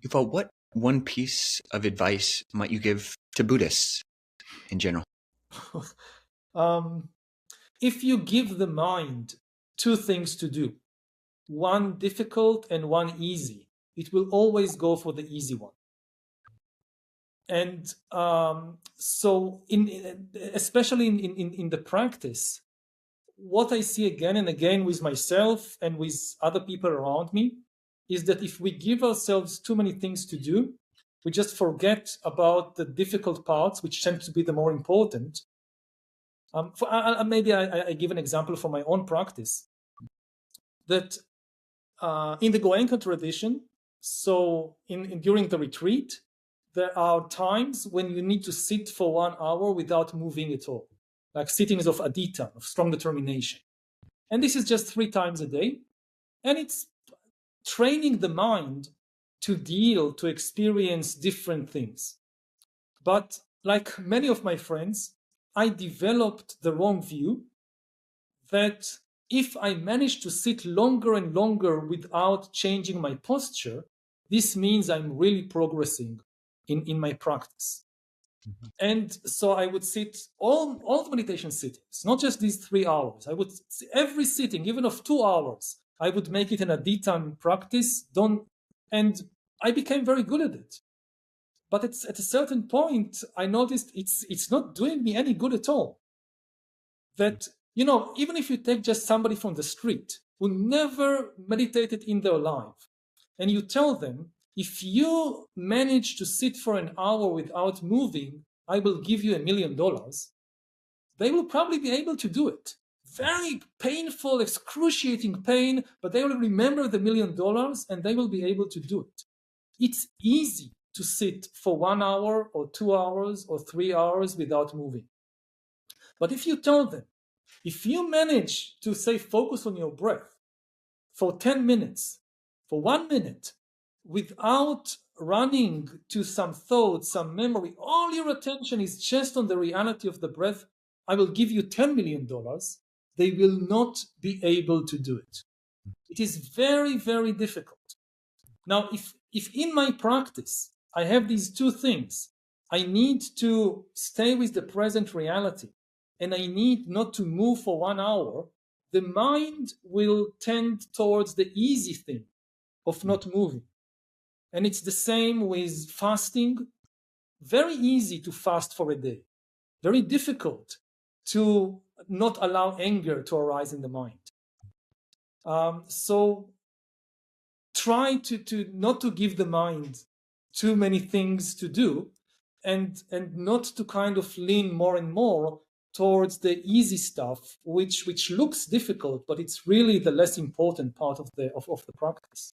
Yuval, what one piece of advice might you give to Buddhists in general? um, if you give the mind two things to do, one difficult and one easy, it will always go for the easy one. And so, especially in the practice, what I see again and again with myself and with other people around me is that if we give ourselves too many things to do, we just forget about the difficult parts, which tend to be the more important. Maybe I give an example from my own practice. That in the Goenka tradition, so during the retreat, there are times when you need to sit for 1 hour without moving at all, like sittings of adhita, of strong determination. And this is just 3 times a day. And it's training the mind to experience different things. But like many of my friends, I developed the wrong view that if I manage to sit longer and longer without changing my posture, this means I'm really progressing in my practice. Mm-hmm. And so I would sit all the meditation sittings, not just these 3 hours. I would every sitting, even of 2 hours, I would make it an adhitam practice. And I became very good at it. But it's at a certain point, I noticed it's not doing me any good at all. That, even if you take just somebody from the street who never meditated in their life, and you tell them, if you manage to sit for an hour without moving, I will give you $1 million, they will probably be able to do it. Very painful, excruciating pain, but they will remember the $1 million and they will be able to do it. It's easy to sit for 1 hour or 2 hours or 3 hours without moving. But if you tell them, if you manage to say focus on your breath for 10 minutes, for 1 minute, without running to some thought, some memory, all your attention is just on the reality of the breath, I will give you $10 million, they will not be able to do it. It is very, very difficult. Now, if in my practice, I have these two things, I need to stay with the present reality, and I need not to move for 1 hour, the mind will tend towards the easy thing of not moving. And it's the same with fasting. Very easy to fast for a day. Very difficult to not allow anger to arise in the mind. So try to not to give the mind too many things to do, and not to kind of lean more and more towards the easy stuff, which looks difficult, but it's really the less important part of the practice.